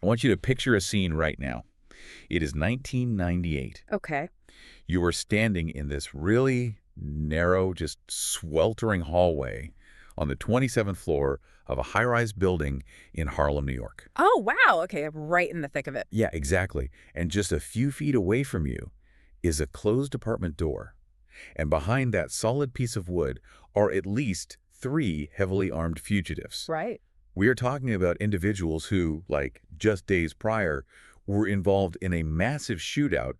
I want you to picture a scene right now. It is 1998. Okay. You are standing in this really narrow, just sweltering hallway on the 27th floor of a high-rise building in Harlem, New York. Oh, wow. Okay, I'm right in the thick of it. Yeah, exactly. And just a few feet away from you is a closed apartment door. And behind that solid piece of wood are at least 3 heavily armed fugitives. Right. We are talking about individuals who, like just days prior, were involved in a massive shootout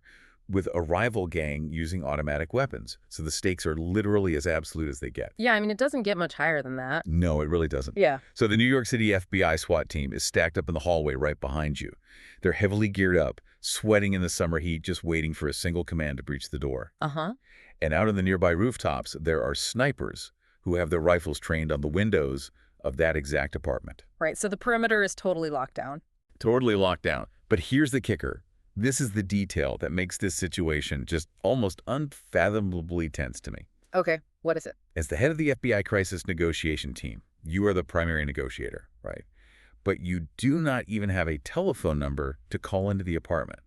with a rival gang using automatic weapons. So the stakes are literally as absolute as they get. Yeah, I mean, it doesn't get much higher than that. No, it really doesn't. Yeah. So the New York City FBI SWAT team is stacked up in the hallway right behind you. They're heavily geared up, sweating in the summer heat, just waiting for a single command to breach the door. Uh-huh. And out on the nearby rooftops, there are snipers who have their rifles trained on the windows of that exact apartment. Right, so the perimeter is totally locked down. Totally locked down. But here's the kicker. This is the detail that makes this situation just almost unfathomably tense to me. Okay, what is it? As the head of the FBI crisis negotiation team, you are the primary negotiator, right? But you do not even have a telephone number to call into the apartment.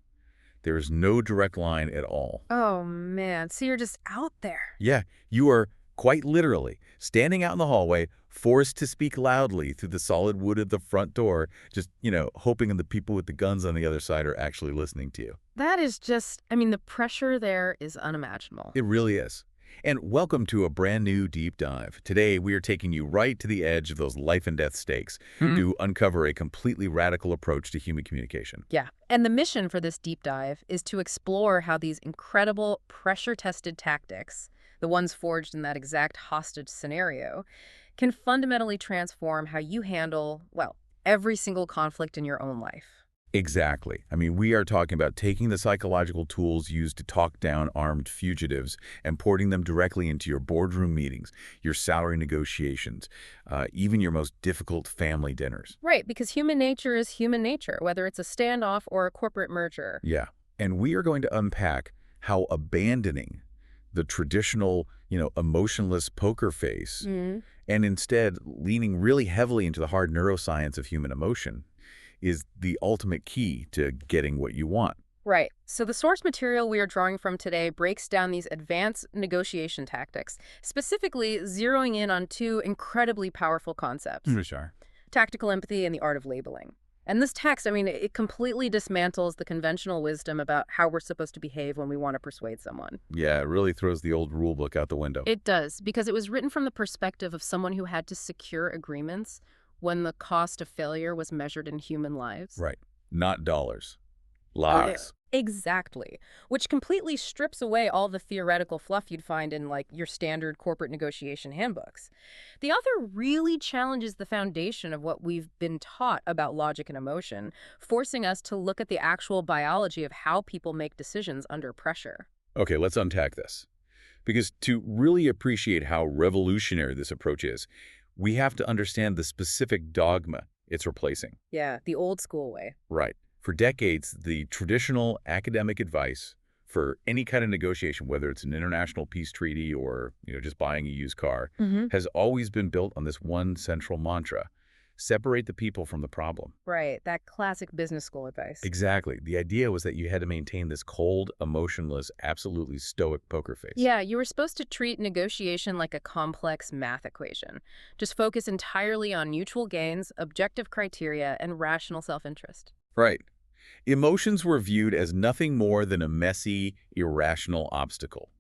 There is no direct line at all. Oh, man, so you're just out there. Yeah, you are quite literally standing out in the hallway, forced to speak loudly through the solid wood of the front door, just, hoping the people with the guns on the other side are actually listening to you. That is just, I mean, the pressure there is unimaginable. It really is. And welcome to a brand new deep dive. Today, we are taking you right to the edge of those life and death stakes to uncover a completely radical approach to human communication. Yeah, and the mission for this deep dive is to explore how these incredible pressure-tested tactics, the ones forged in that exact hostage scenario, can fundamentally transform how you handle, well, every single conflict in your own life. Exactly. I mean, we are talking about taking the psychological tools used to talk down armed fugitives and porting them directly into your boardroom meetings, your salary negotiations, even your most difficult family dinners. Right, because human nature is human nature, whether it's a standoff or a corporate merger. Yeah. And we are going to unpack how abandoning the traditional, emotionless poker face and instead leaning really heavily into the hard neuroscience of human emotion is the ultimate key to getting what you want. Right. So the source material we are drawing from today breaks down these advanced negotiation tactics, specifically zeroing in on 2 incredibly powerful concepts. Sure. Tactical empathy and the art of labeling. And this text, I mean, it completely dismantles the conventional wisdom about how we're supposed to behave when we want to persuade someone. Yeah, it really throws the old rule book out the window. It does, because it was written from the perspective of someone who had to secure agreements when the cost of failure was measured in human lives. Right. Not dollars. Lives. Exactly. Which completely strips away all the theoretical fluff you'd find in, like, your standard corporate negotiation handbooks. The author really challenges the foundation of what we've been taught about logic and emotion, forcing us to look at the actual biology of how people make decisions under pressure. Okay, let's unpack this. Because to really appreciate how revolutionary this approach is, we have to understand the specific dogma it's replacing. Yeah, the old school way. Right. For decades, the traditional academic advice for any kind of negotiation, whether it's an international peace treaty or just buying a used car, has always been built on this one central mantra: separate the people from the problem. Right, that classic business school advice. Exactly. The idea was that you had to maintain this cold, emotionless, absolutely stoic poker face. Yeah, you were supposed to treat negotiation like a complex math equation. Just focus entirely on mutual gains, objective criteria, and rational self-interest. Right. Emotions were viewed as nothing more than a messy, irrational obstacle.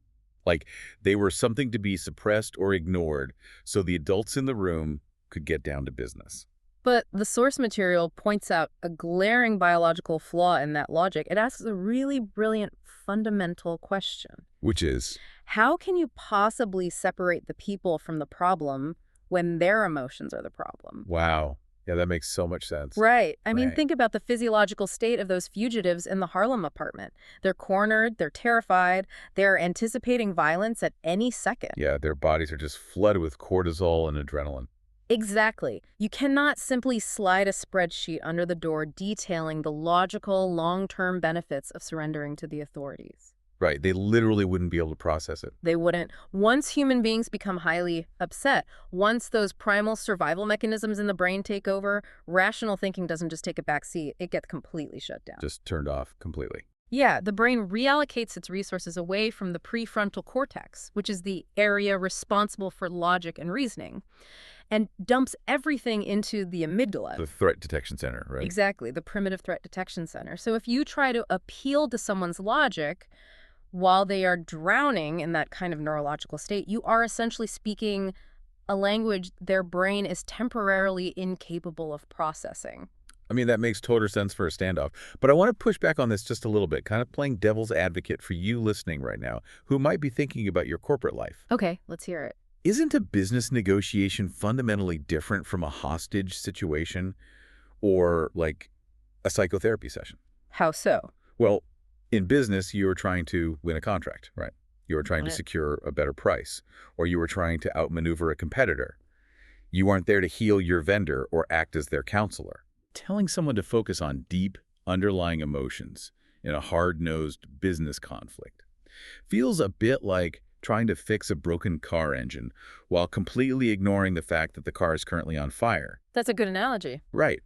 Like they were something to be suppressed or ignored so the adults in the room could get down to business. But the source material points out a glaring biological flaw in that logic. It asks a really brilliant fundamental question. Which is? How can you possibly separate the people from the problem when their emotions are the problem? Wow. Yeah, that makes so much sense. Right. I mean, Right. think about the physiological state of those fugitives in the Harlem apartment. They're cornered, they're terrified, they're anticipating violence at any second. Yeah, their bodies are just flooded with cortisol and adrenaline. Exactly. You cannot simply slide a spreadsheet under the door detailing the logical, long-term benefits of surrendering to the authorities. Right. They literally wouldn't be able to process it. They wouldn't. Once human beings become highly upset, once those primal survival mechanisms in the brain take over, rational thinking doesn't just take a back seat, it gets completely shut down. Just turned off completely. Yeah, the brain reallocates its resources away from the prefrontal cortex, which is the area responsible for logic and reasoning, and dumps everything into the amygdala. The threat detection center, right? Exactly, the primitive threat detection center. So if you try to appeal to someone's logic while they are drowning in that kind of neurological state, you are essentially speaking a language their brain is temporarily incapable of processing. I mean, that makes total sense for a standoff. But I want to push back on this just a little bit, kind of playing devil's advocate for you listening right now, who might be thinking about your corporate life. Okay, let's hear it. Isn't a business negotiation fundamentally different from a hostage situation or like a psychotherapy session? How so? Well, in business, you are trying to win a contract, right? You are trying to Right. secure a better price, or you are trying to outmaneuver a competitor. You aren't there to heal your vendor or act as their counselor. Telling someone to focus on deep, underlying emotions in a hard-nosed business conflict feels a bit like trying to fix a broken car engine while completely ignoring the fact that the car is currently on fire. That's a good analogy. Right.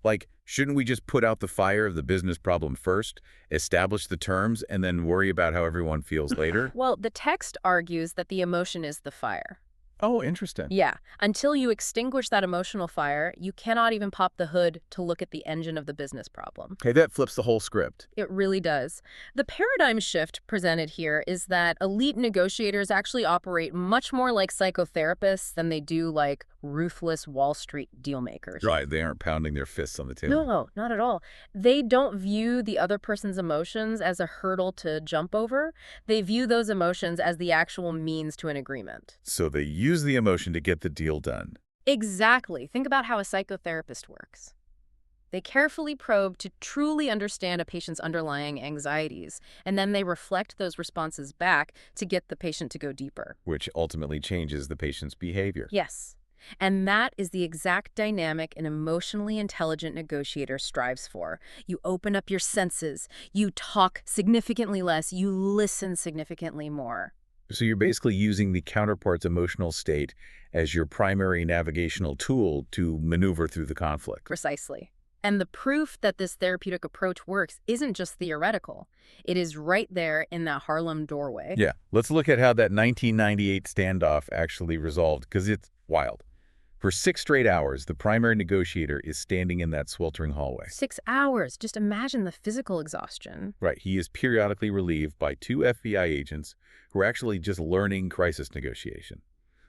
Like, shouldn't we just put out the fire of the business problem first, establish the terms, and then worry about how everyone feels later? Well, the text argues that the emotion is the fire. Oh, interesting. Yeah, until you extinguish that emotional fire, you cannot even pop the hood to look at the engine of the business problem. Okay, that flips the whole script. It really does. The paradigm shift presented here is that elite negotiators actually operate much more like psychotherapists than they do like ruthless Wall Street dealmakers. Right, they aren't pounding their fists on the table. No, not at all. They don't view the other person's emotions as a hurdle to jump over. They view those emotions as the actual means to an agreement. So they use the emotion to get the deal done. Exactly. Think about how a psychotherapist works. They carefully probe to truly understand a patient's underlying anxieties, and then they reflect those responses back to get the patient to go deeper. Which ultimately changes the patient's behavior. Yes. And that is the exact dynamic an emotionally intelligent negotiator strives for. You open up your senses, you talk significantly less, you listen significantly more. So you're basically using the counterpart's emotional state as your primary navigational tool to maneuver through the conflict. Precisely. And the proof that this therapeutic approach works isn't just theoretical. It is right there in that Harlem doorway. Yeah, let's look at how that 1998 standoff actually resolved, because it's wild. For 6 straight hours, the primary negotiator is standing in that sweltering hallway. 6 hours. Just imagine the physical exhaustion. Right, he is periodically relieved by 2 FBI agents who are actually just learning crisis negotiation.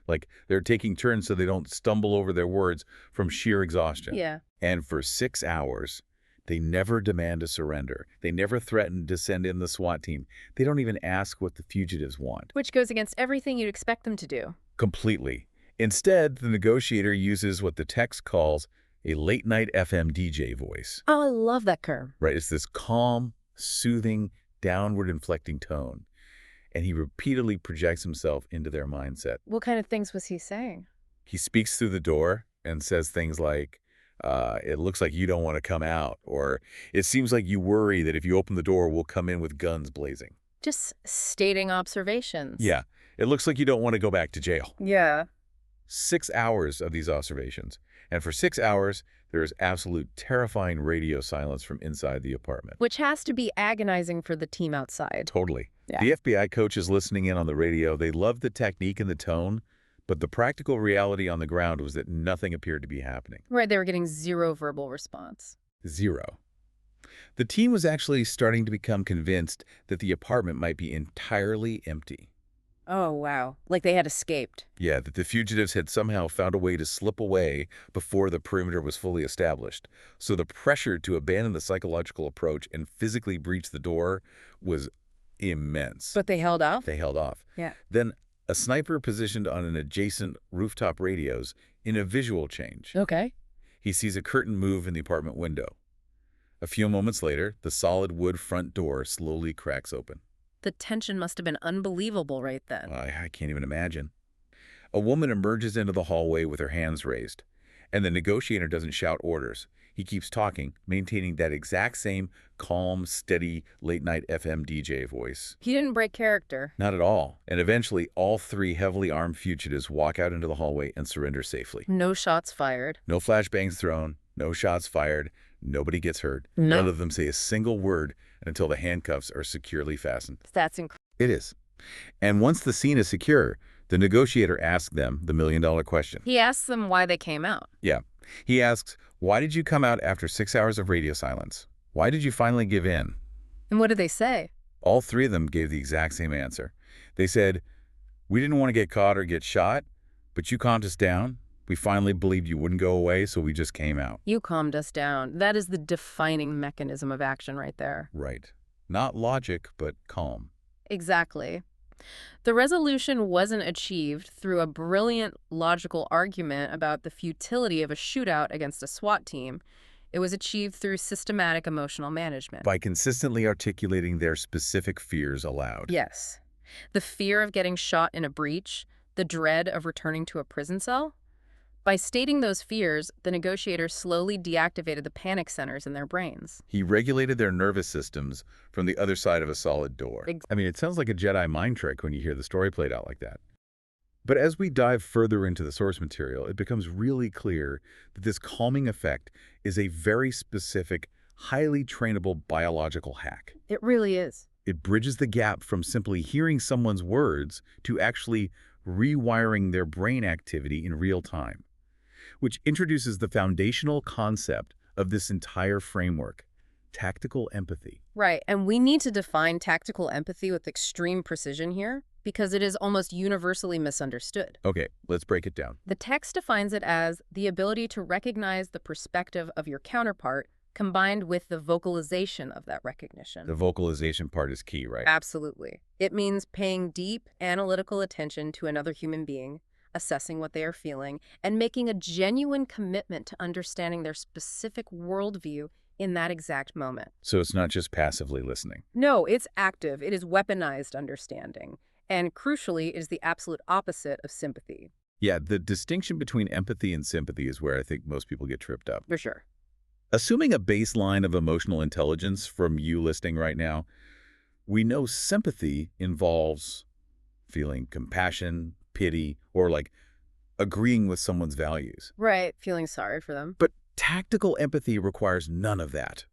Like, they're taking turns so they don't stumble over their words from sheer exhaustion. Yeah. And for 6 hours, they never demand a surrender. They never threaten to send in the SWAT team. They don't even ask what the fugitives want. Which goes against everything you'd expect them to do. Completely. Instead, the negotiator uses what the text calls a late-night FM DJ voice. Oh, I love that term. Right, it's this calm, soothing, downward-inflecting tone. And he repeatedly projects himself into their mindset. What kind of things was he saying? He speaks through the door and says things like, it looks like you don't want to come out, or it seems like you worry that if you open the door, we'll come in with guns blazing. Just stating observations. Yeah, it looks like you don't want to go back to jail. Yeah. 6 hours of these observations. And for 6 hours, there is absolute terrifying radio silence from inside the apartment. Which has to be agonizing for the team outside. Totally. Yeah. The FBI coaches listening in on the radio, they loved the technique and the tone, but the practical reality on the ground was that nothing appeared to be happening. Right, they were getting zero verbal response. Zero. The team was actually starting to become convinced that the apartment might be entirely empty. Oh, wow. Like they had escaped. Yeah, that the fugitives had somehow found a way to slip away before the perimeter was fully established. So the pressure to abandon the psychological approach and physically breach the door was immense. But they held off? They held off. Yeah. Then a sniper positioned on an adjacent rooftop radios in a visual change. Okay. He sees a curtain move in the apartment window. A few moments later, the solid wood front door slowly cracks open. The tension must have been unbelievable right then. I can't even imagine. A woman emerges into the hallway with her hands raised, and the negotiator doesn't shout orders. He keeps talking, maintaining that exact same calm, steady, late-night FM DJ voice. He didn't break character. Not at all. And eventually, all three heavily armed fugitives walk out into the hallway and surrender safely. No shots fired. No flashbangs thrown, no shots fired, nobody gets hurt. No. None of them say a single word until the handcuffs are securely fastened. That's incredible. It is. And once the scene is secure, the negotiator asks them the million-dollar question. He asks them why they came out. Yeah. He asks, why did you come out after 6 hours of radio silence? Why did you finally give in? And what did they say? All three of them gave the exact same answer. They said, we didn't want to get caught or get shot, but you calmed us down. We finally believed you wouldn't go away, so we just came out. You calmed us down. That is the defining mechanism of action right there. Right. Not logic, but calm. Exactly. The resolution wasn't achieved through a brilliant logical argument about the futility of a shootout against a SWAT team. It was achieved through systematic emotional management. By consistently articulating their specific fears aloud. Yes. The fear of getting shot in a breach, the dread of returning to a prison cell. By stating those fears, the negotiator slowly deactivated the panic centers in their brains. He regulated their nervous systems from the other side of a solid door. I mean, it sounds like a Jedi mind trick when you hear the story played out like that. But as we dive further into the source material, it becomes really clear that this calming effect is a very specific, highly trainable biological hack. It really is. It bridges the gap from simply hearing someone's words to actually rewiring their brain activity in real time, which introduces the foundational concept of this entire framework, tactical empathy. Right, and we need to define tactical empathy with extreme precision here because it is almost universally misunderstood. Okay, let's break it down. The text defines it as the ability to recognize the perspective of your counterpart combined with the vocalization of that recognition. The vocalization part is key, right? Absolutely. It means paying deep, analytical attention to another human being, assessing what they are feeling, and making a genuine commitment to understanding their specific worldview in that exact moment. So it's not just passively listening. No, it's active. It is weaponized understanding. And crucially, it is the absolute opposite of sympathy. Yeah, the distinction between empathy and sympathy is where I think most people get tripped up. For sure. Assuming a baseline of emotional intelligence from you listening right now, we know sympathy involves feeling compassion, pity, or like agreeing with someone's values. Right, feeling sorry for them. But tactical empathy requires none of that.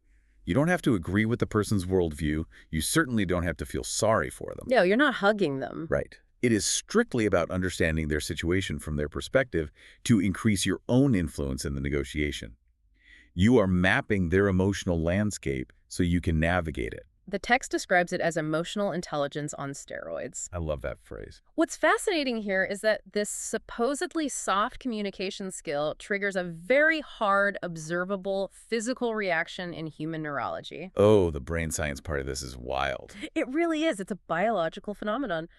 You don't have to agree with the person's worldview. You certainly don't have to feel sorry for them. No, you're not hugging them. Right. It is strictly about understanding their situation from their perspective to increase your own influence in the negotiation. You are mapping their emotional landscape so you can navigate it. The text describes it as emotional intelligence on steroids. I love that phrase. What's fascinating here is that this supposedly soft communication skill triggers a very hard, observable, physical reaction in human neurology. Oh, the brain science part of this is wild. It really is. It's a biological phenomenon.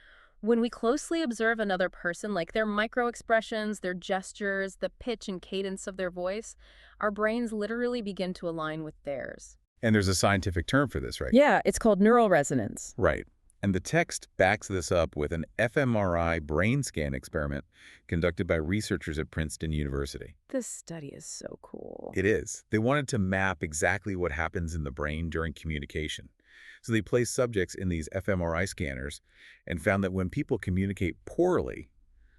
When we closely observe another person, like their micro-expressions, their gestures, the pitch and cadence of their voice, our brains literally begin to align with theirs. And there's a scientific term for this, right? Yeah, it's called neural resonance. Right. And the text backs this up with an fMRI brain scan experiment conducted by researchers at Princeton University. This study is so cool. It is. They wanted to map exactly what happens in the brain during communication. So they placed subjects in these fMRI scanners and found that when people communicate poorly,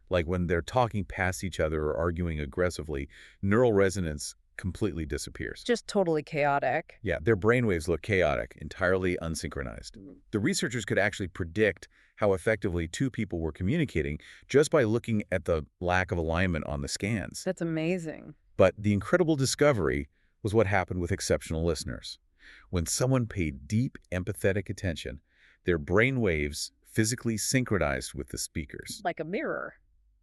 like when they're talking past each other or arguing aggressively, neural resonance completely disappears. Just totally chaotic. Yeah, their brainwaves look chaotic, entirely unsynchronized. The researchers could actually predict how effectively two people were communicating just by looking at the lack of alignment on the scans. That's amazing. But the incredible discovery was what happened with exceptional listeners. When someone paid deep, empathetic attention, their brainwaves physically synchronized with the speakers. Like a mirror.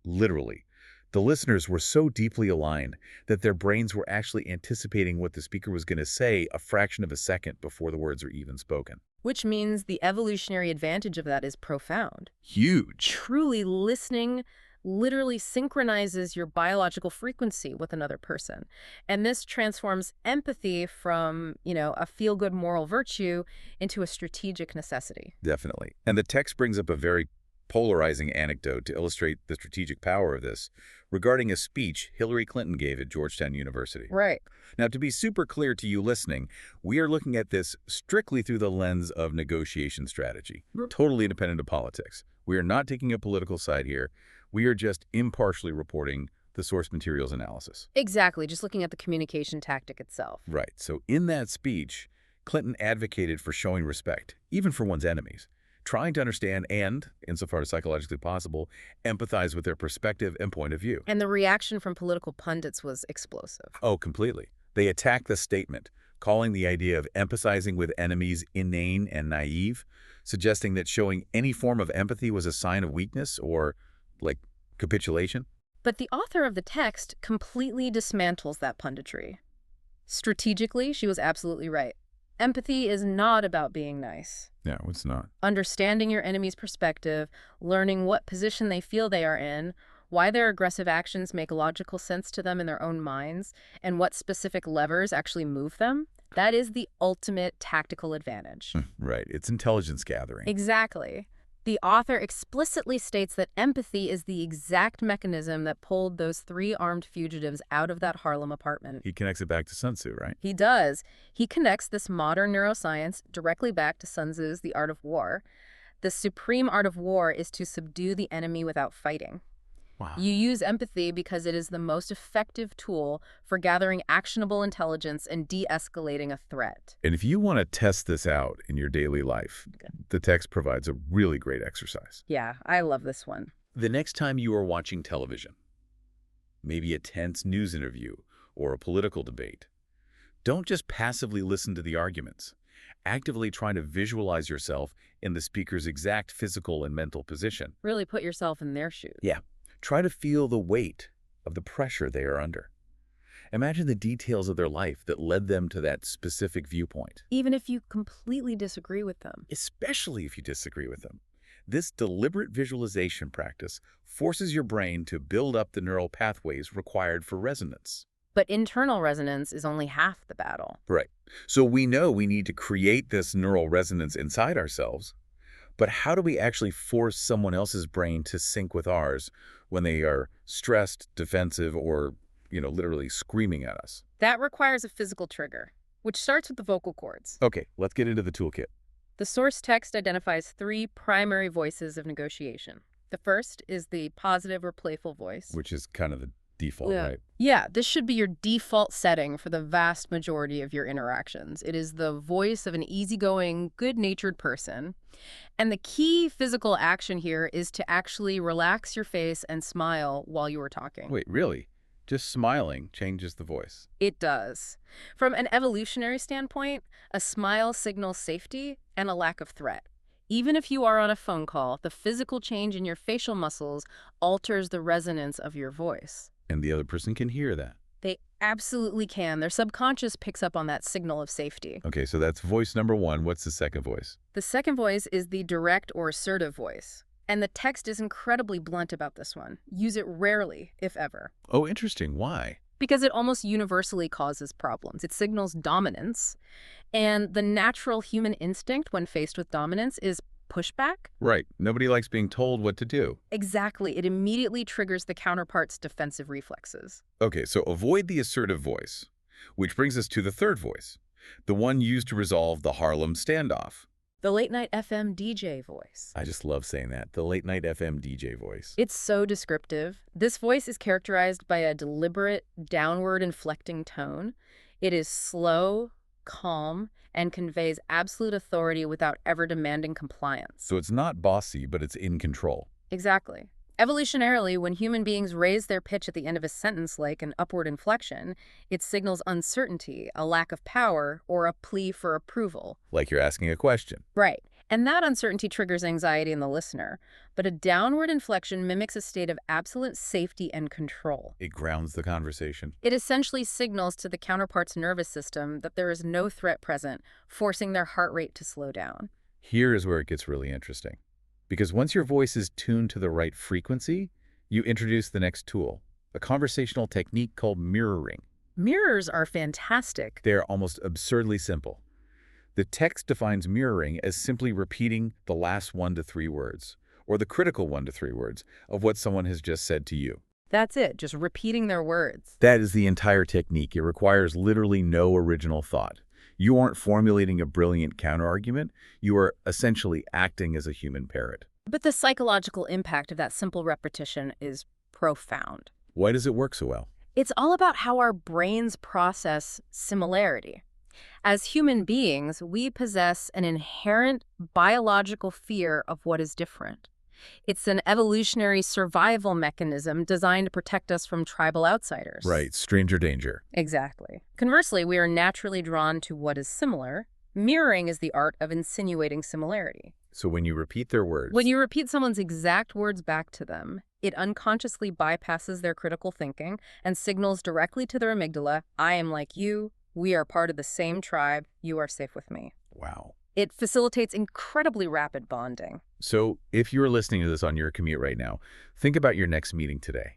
Literally. The listeners were so deeply aligned that their brains were actually anticipating what the speaker was going to say a fraction of a second before the words are even spoken. Which means the evolutionary advantage of that is profound. Huge. Truly listening literally synchronizes your biological frequency with another person. And this transforms empathy from, a feel-good moral virtue into a strategic necessity. Definitely. And the text brings up a very polarizing anecdote to illustrate the strategic power of this regarding a speech Hillary Clinton gave at Georgetown University. Right. Now, to be super clear to you listening, we are looking at this strictly through the lens of negotiation strategy, totally independent of politics. We are not taking a political side here. We are just impartially reporting the source materials analysis. Exactly, just looking at the communication tactic itself. Right. So in that speech, Clinton advocated for showing respect, even for one's enemies, trying to understand and, insofar as psychologically possible, empathize with their perspective and point of view. And the reaction from political pundits was explosive. Oh, completely. They attacked the statement, calling the idea of empathizing with enemies inane and naive, suggesting that showing any form of empathy was a sign of weakness or, like, capitulation. But the author of the text completely dismantles that punditry. Strategically, she was absolutely right. Empathy is not about being nice. No, it's not. Understanding your enemy's perspective, learning what position they feel they are in, why their aggressive actions make logical sense to them in their own minds, and what specific levers actually move them, that is the ultimate tactical advantage. Right. It's intelligence gathering. Exactly. The author explicitly states that empathy is the exact mechanism that pulled those 3 armed fugitives out of that Harlem apartment. He connects it back to Sun Tzu, right? He does. He connects this modern neuroscience directly back to Sun Tzu's The Art of War. The supreme art of war is to subdue the enemy without fighting. Wow. You use empathy because it is the most effective tool for gathering actionable intelligence and de-escalating a threat. And if you want to test this out in your daily life, the text provides a really great exercise. Yeah, I love this one. The next time you are watching television, maybe a tense news interview or a political debate, don't just passively listen to the arguments. Actively try to visualize yourself in the speaker's exact physical and mental position. Really put yourself in their shoes. Yeah. Try to feel the weight of the pressure they are under. Imagine the details of their life that led them to that specific viewpoint. Even if you completely disagree with them. Especially if you disagree with them. This deliberate visualization practice forces your brain to build up the neural pathways required for resonance. But internal resonance is only half the battle. Right. So we know we need to create this neural resonance inside ourselves. But how do we actually force someone else's brain to sync with ours when they are stressed, defensive, or, literally screaming at us? That requires a physical trigger, which starts with the vocal cords. Okay, let's get into the toolkit. The source text identifies 3 primary voices of negotiation. The first is the positive or playful voice. Which is kind of the default, right? Yeah, this should be your default setting for the vast majority of your interactions. It is the voice of an easygoing, good-natured person. And the key physical action here is to actually relax your face and smile while you are talking. Wait, really? Just smiling changes the voice? It does. From an evolutionary standpoint, a smile signals safety and a lack of threat. Even if you are on a phone call, the physical change in your facial muscles alters the resonance of your voice. And the other person can hear that? They absolutely can. Their subconscious picks up on that signal of safety. Okay, so that's voice number 1. What's the second voice? The second voice is the direct or assertive voice. And the text is incredibly blunt about this one. Use it rarely, if ever. Oh, interesting. Why? Because it almost universally causes problems. It signals dominance. And the natural human instinct when faced with dominance is pushback. Right. Nobody likes being told what to do. Exactly. It immediately triggers the counterpart's defensive reflexes. Okay, so avoid the assertive voice, which brings us to the third voice, the one used to resolve the Harlem standoff. The late-night FM DJ voice. I just love saying that, the late-night FM DJ voice. It's so descriptive. This voice is characterized by a deliberate, downward inflecting tone. It is slow, calm, and conveys absolute authority without ever demanding compliance. So it's not bossy, but it's in control. Exactly. Evolutionarily, when human beings raise their pitch at the end of a sentence like an upward inflection, it signals uncertainty, a lack of power, or a plea for approval. Like you're asking a question. Right. And that uncertainty triggers anxiety in the listener. But a downward inflection mimics a state of absolute safety and control. It grounds the conversation. It essentially signals to the counterpart's nervous system that there is no threat present, forcing their heart rate to slow down. Here is where it gets really interesting. Because once your voice is tuned to the right frequency, you introduce the next tool, a conversational technique called mirroring. Mirrors are fantastic. They're almost absurdly simple. The text defines mirroring as simply repeating the last 1 to 3 words, or the critical 1 to 3 words of what someone has just said to you. That's it, just repeating their words. That is the entire technique. It requires literally no original thought. You aren't formulating a brilliant counterargument. You are essentially acting as a human parrot. But the psychological impact of that simple repetition is profound. Why does it work so well? It's all about how our brains process similarity. As human beings, we possess an inherent biological fear of what is different. It's an evolutionary survival mechanism designed to protect us from tribal outsiders. Right, stranger danger. Exactly. Conversely, we are naturally drawn to what is similar. Mirroring is the art of insinuating similarity. So when you repeat their words... When you repeat someone's exact words back to them, it unconsciously bypasses their critical thinking and signals directly to their amygdala, I am like you, we are part of the same tribe, you are safe with me. Wow. It facilitates incredibly rapid bonding. So if you're listening to this on your commute right now, think about your next meeting today.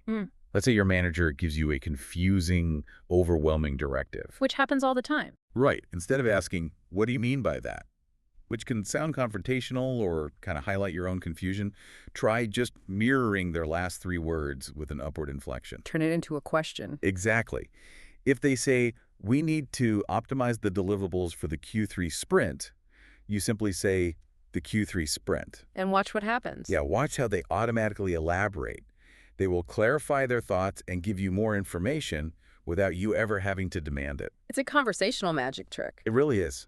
Let's say your manager gives you a confusing, overwhelming directive. Which happens all the time. Right. Instead of asking, what do you mean by that? Which can sound confrontational or kind of highlight your own confusion, try just mirroring their last 3 words with an upward inflection. Turn it into a question. Exactly. If they say, we need to optimize the deliverables for the Q3 sprint, you simply say, the Q3 sprint. And watch what happens. Yeah, watch how they automatically elaborate. They will clarify their thoughts and give you more information without you ever having to demand it. It's a conversational magic trick. It really is.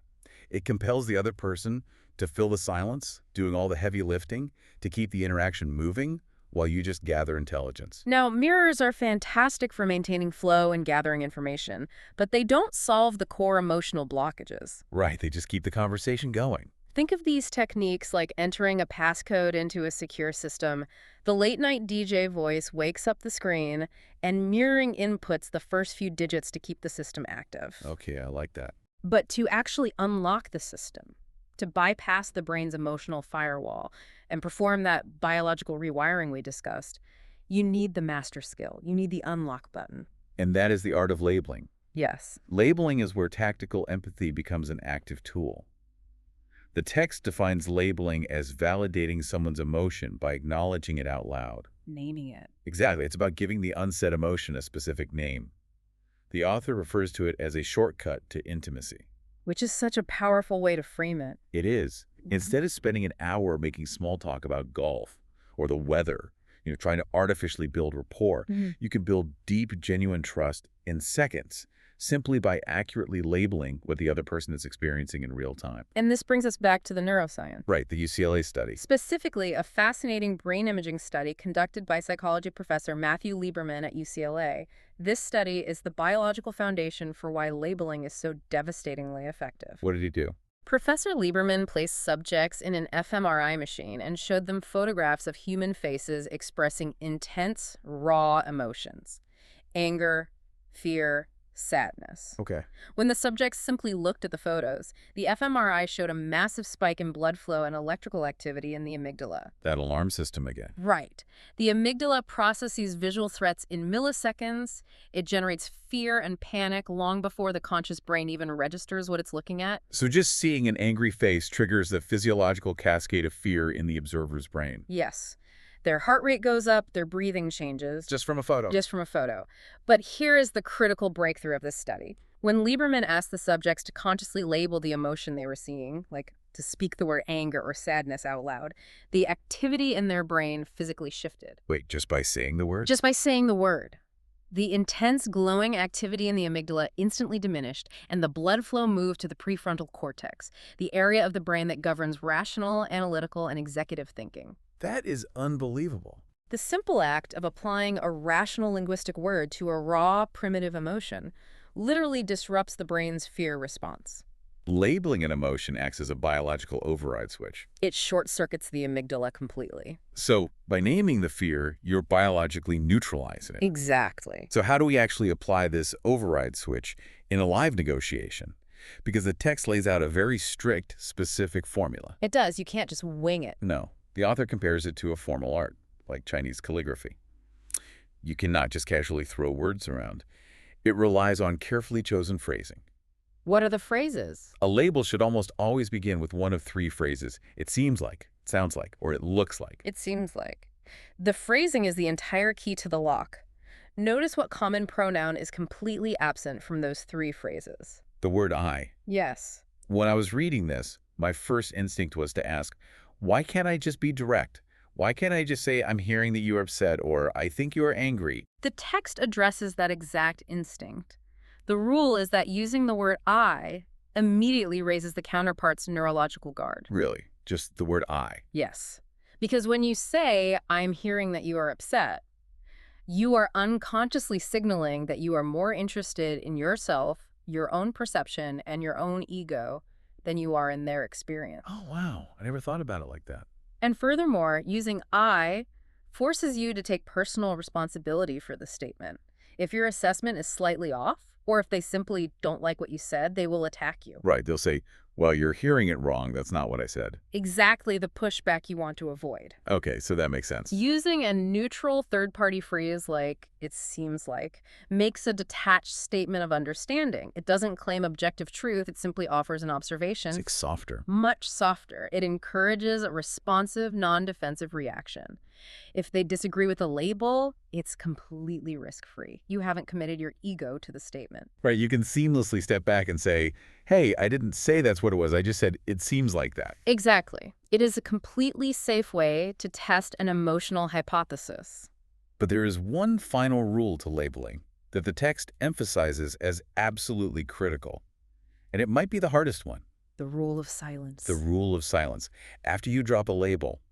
It compels the other person to fill the silence, doing all the heavy lifting, to keep the interaction moving while you just gather intelligence. Now, mirrors are fantastic for maintaining flow and gathering information, but they don't solve the core emotional blockages. Right, they just keep the conversation going. Think of these techniques like entering a passcode into a secure system. The late-night DJ voice wakes up the screen, and mirroring inputs the first few digits to keep the system active. Okay, I like that. But to actually unlock the system, to bypass the brain's emotional firewall and perform that biological rewiring we discussed, you need the master skill. You need the unlock button. And that is the art of labeling. Yes. Labeling is where tactical empathy becomes an active tool. The text defines labeling as validating someone's emotion by acknowledging it out loud. Naming it. Exactly. It's about giving the unsaid emotion a specific name. The author refers to it as a shortcut to intimacy. Which is such a powerful way to frame it. It is. Instead of spending an hour making small talk about golf or the weather, trying to artificially build rapport, you can build deep, genuine trust in seconds simply by accurately labeling what the other person is experiencing in real time. And this brings us back to the neuroscience. Right, the UCLA study. Specifically, a fascinating brain imaging study conducted by psychology professor Matthew Lieberman at UCLA. This study is the biological foundation for why labeling is so devastatingly effective. What did he do? Professor Lieberman placed subjects in an fMRI machine and showed them photographs of human faces expressing intense, raw emotions: anger, fear, sadness. Okay. When the subjects simply looked at the photos, the fMRI showed a massive spike in blood flow and electrical activity in the amygdala. That alarm system again. Right. The amygdala processes visual threats in milliseconds. It generates fear and panic long before the conscious brain even registers what it's looking at. So just seeing an angry face triggers the physiological cascade of fear in the observer's brain. Yes. Their heart rate goes up, their breathing changes. Just from a photo. Just from a photo. But here is the critical breakthrough of this study. When Lieberman asked the subjects to consciously label the emotion they were seeing, like to speak the word anger or sadness out loud, the activity in their brain physically shifted. Wait, just by saying the word? Just by saying the word. The intense glowing activity in the amygdala instantly diminished, and the blood flow moved to the prefrontal cortex, the area of the brain that governs rational, analytical, and executive thinking. That is unbelievable. The simple act of applying a rational linguistic word to a raw, primitive emotion literally disrupts the brain's fear response. Labeling an emotion acts as a biological override switch. It short-circuits the amygdala completely. So, by naming the fear, you're biologically neutralizing it. Exactly. So how do we actually apply this override switch in a live negotiation? Because the text lays out a very strict, specific formula. It does. You can't just wing it. No. The author compares it to a formal art, like Chinese calligraphy. You cannot just casually throw words around. It relies on carefully chosen phrasing. What are the phrases? A label should almost always begin with one of 3 phrases. It seems like, sounds like, or it looks like. It seems like. The phrasing is the entire key to the lock. Notice what common pronoun is completely absent from those three phrases. The word I. Yes. When I was reading this, my first instinct was to ask, why can't I just be direct? Why can't I just say, I'm hearing that you are upset, or I think you are angry? The text addresses that exact instinct. The rule is that using the word I immediately raises the counterpart's neurological guard. Really? Just the word I? Yes. Because when you say, I'm hearing that you are upset, you are unconsciously signaling that you are more interested in yourself, your own perception, and your own ego than you are in their experience. Oh, wow. I never thought about it like that. And furthermore, using I forces you to take personal responsibility for the statement. If your assessment is slightly off, or if they simply don't like what you said, they will attack you. Right. They'll say, well, you're hearing it wrong. That's not what I said. Exactly the pushback you want to avoid. Okay, so that makes sense. Using a neutral third-party phrase like, it seems like, makes a detached statement of understanding. It doesn't claim objective truth. It simply offers an observation. It's like softer. Much softer. It encourages a responsive, non-defensive reaction. If they disagree with a label, it's completely risk-free. You haven't committed your ego to the statement. Right, you can seamlessly step back and say, hey, I didn't say that's what it was. I just said it seems like that. Exactly. It is a completely safe way to test an emotional hypothesis. But there is one final rule to labeling that the text emphasizes as absolutely critical. And it might be the hardest one. The rule of silence. The rule of silence. After you drop a label,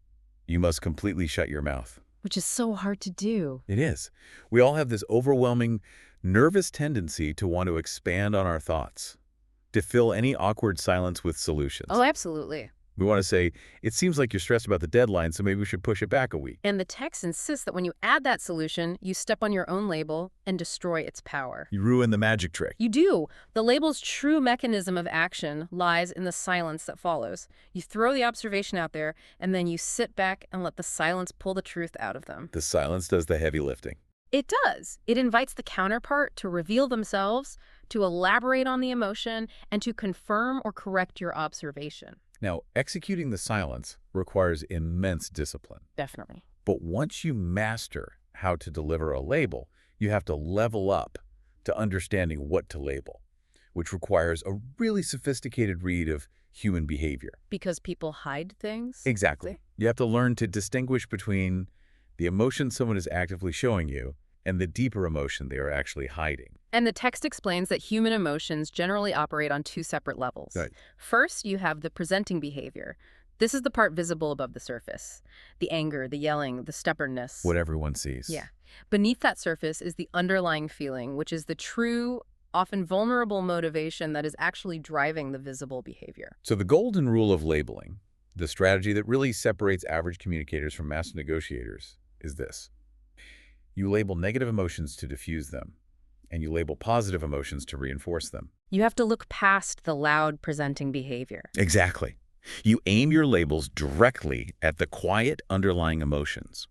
you must completely shut your mouth. Which is so hard to do. It is. We all have this overwhelming, nervous tendency to want to expand on our thoughts, to fill any awkward silence with solutions. Oh, absolutely. We want to say, it seems like you're stressed about the deadline, so maybe we should push it back a week. And the text insists that when you add that solution, you step on your own label and destroy its power. You ruin the magic trick. You do. The label's true mechanism of action lies in the silence that follows. You throw the observation out there, and then you sit back and let the silence pull the truth out of them. The silence does the heavy lifting. It does. It invites the counterpart to reveal themselves, to elaborate on the emotion, and to confirm or correct your observation. Now, executing the silence requires immense discipline. Definitely. But once you master how to deliver a label, you have to level up to understanding what to label, which requires a really sophisticated read of human behavior. Because people hide things? Exactly. You have to learn to distinguish between the emotion someone is actively showing you and the deeper emotion they are actually hiding. And the text explains that human emotions generally operate on two separate levels. Right. First, you have the presenting behavior. This is the part visible above the surface. The anger, the yelling, the stubbornness. What everyone sees. Yeah. Beneath that surface is the underlying feeling, which is the true, often vulnerable motivation that is actually driving the visible behavior. So the golden rule of labeling, the strategy that really separates average communicators from master negotiators, is this. You label negative emotions to diffuse them, and you label positive emotions to reinforce them. You have to look past the loud presenting behavior. Exactly. You aim your labels directly at the quiet underlying emotions.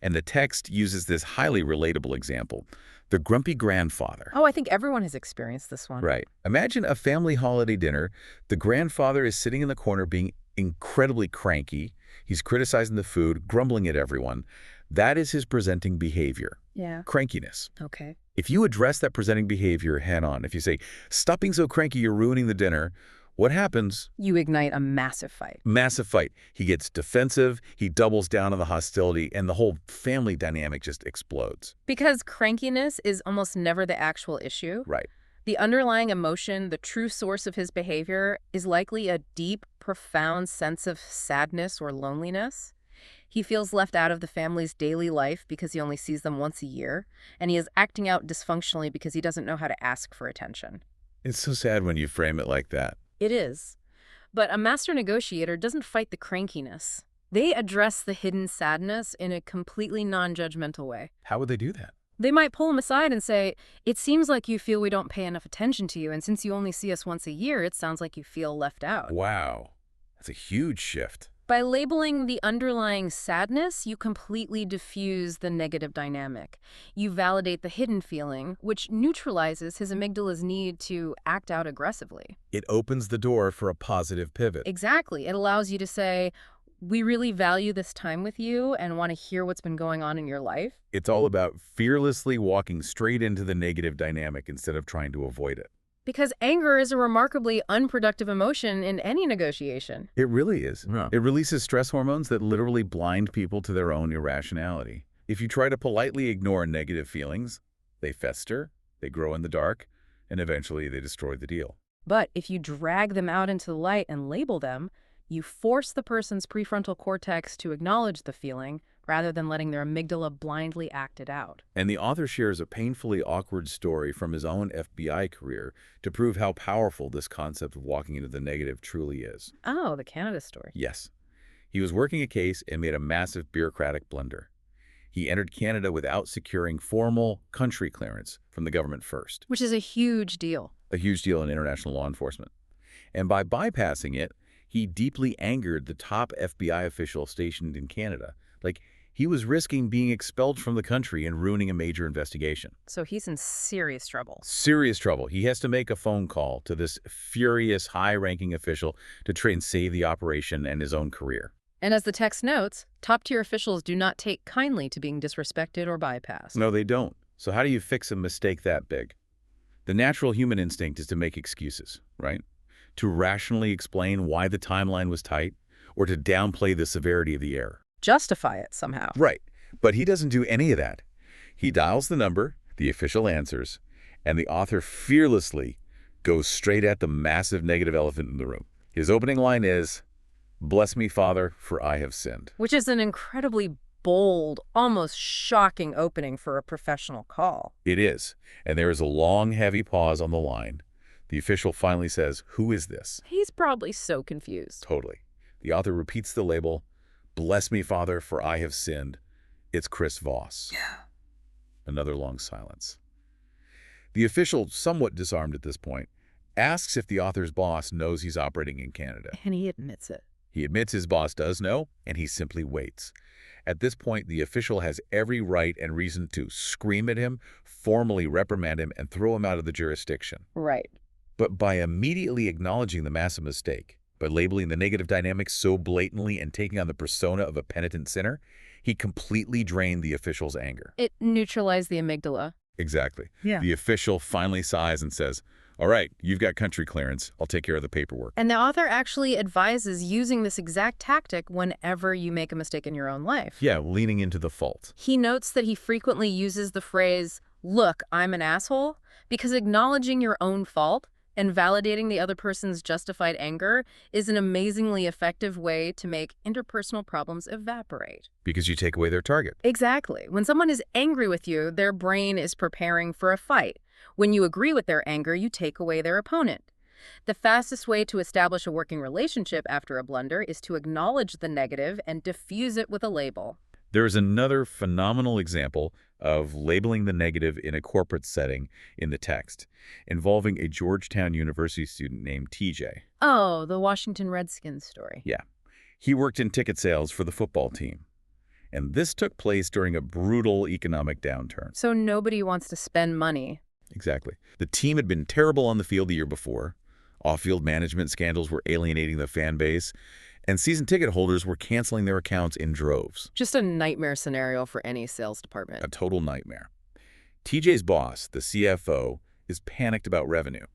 And the text uses this highly relatable example, the grumpy grandfather. Oh, I think everyone has experienced this one. Right. Imagine a family holiday dinner. The grandfather is sitting in the corner being incredibly cranky. He's criticizing the food, grumbling at everyone. That is his presenting behavior. Yeah. Crankiness. Okay. If you address that presenting behavior head-on, if you say, stop being so cranky, you're ruining the dinner, what happens? You ignite a massive fight. Massive fight. He gets defensive, he doubles down on the hostility, and the whole family dynamic just explodes. Because crankiness is almost never the actual issue. Right. The underlying emotion, the true source of his behavior, is likely a deep, profound sense of sadness or loneliness. He feels left out of the family's daily life because he only sees them once a year, and he is acting out dysfunctionally because he doesn't know how to ask for attention. It's so sad when you frame it like that. It is. But a master negotiator doesn't fight the crankiness. They address the hidden sadness in a completely non-judgmental way. How would they do that? They might pull him aside and say, it seems like you feel we don't pay enough attention to you, and since you only see us once a year, it sounds like you feel left out. Wow. That's a huge shift. By labeling the underlying sadness, you completely diffuse the negative dynamic. You validate the hidden feeling, which neutralizes his amygdala's need to act out aggressively. It opens the door for a positive pivot. Exactly. It allows you to say, we really value this time with you and want to hear what's been going on in your life. It's all about fearlessly walking straight into the negative dynamic instead of trying to avoid it. Because anger is a remarkably unproductive emotion in any negotiation. It really is. Yeah. It releases stress hormones that literally blind people to their own irrationality. If you try to politely ignore negative feelings, they fester, they grow in the dark, and eventually they destroy the deal. But if you drag them out into the light and label them, you force the person's prefrontal cortex to acknowledge the feeling rather than letting their amygdala blindly act it out. And the author shares a painfully awkward story from his own FBI career to prove how powerful this concept of walking into the negative truly is. Oh, the Canada story. Yes. He was working a case and made a massive bureaucratic blunder. He entered Canada without securing formal country clearance from the government first. Which is a huge deal. A huge deal in international law enforcement. And by bypassing it, he deeply angered the top FBI official stationed in Canada. Like, he was risking being expelled from the country and ruining a major investigation. So he's in serious trouble. Serious trouble. He has to make a phone call to this furious, high-ranking official to try and save the operation and his own career. And as the text notes, top-tier officials do not take kindly to being disrespected or bypassed. No, they don't. So how do you fix a mistake that big? The natural human instinct is to make excuses, right? To rationally explain why the timeline was tight, or to downplay the severity of the error. Justify it somehow. Right. But he doesn't do any of that. He dials the number, the official answers, and the author fearlessly goes straight at the massive negative elephant in the room. His opening line is, "Bless me, Father, for I have sinned." Which is an incredibly bold, almost shocking opening for a professional call. It is. And there is a long, heavy pause on the line. The official finally says, "Who is this?" He's probably so confused. Totally. The author repeats the label, "Bless me, Father, for I have sinned. It's Chris Voss." Yeah. Another long silence. The official, somewhat disarmed at this point, asks if the author's boss knows he's operating in Canada. And he admits it. He admits his boss does know, and he simply waits. At this point, the official has every right and reason to scream at him, formally reprimand him, and throw him out of the jurisdiction. Right. But by immediately acknowledging the massive mistake, by labeling the negative dynamics so blatantly and taking on the persona of a penitent sinner, he completely drained the official's anger. It neutralized the amygdala. Exactly. Yeah. The official finally sighs and says, "All right, you've got country clearance. I'll take care of the paperwork." And the author actually advises using this exact tactic whenever you make a mistake in your own life. Yeah, leaning into the fault. He notes that he frequently uses the phrase, "Look, I'm an asshole," because acknowledging your own fault and validating the other person's justified anger is an amazingly effective way to make interpersonal problems evaporate. Because you take away their target. Exactly. When someone is angry with you, their brain is preparing for a fight. When you agree with their anger, you take away their opponent. The fastest way to establish a working relationship after a blunder is to acknowledge the negative and diffuse it with a label. There is another phenomenal example of labeling the negative in a corporate setting in the text, involving a Georgetown University student named TJ. Oh, the Washington Redskins story. Yeah. He worked in ticket sales for the football team. And this took place during a brutal economic downturn. So nobody wants to spend money. Exactly. The team had been terrible on the field the year before. Off-field management scandals were alienating the fan base, and season ticket holders were canceling their accounts in droves. Just a nightmare scenario for any sales department. A total nightmare. TJ's boss, the CFO, is panicked about revenue.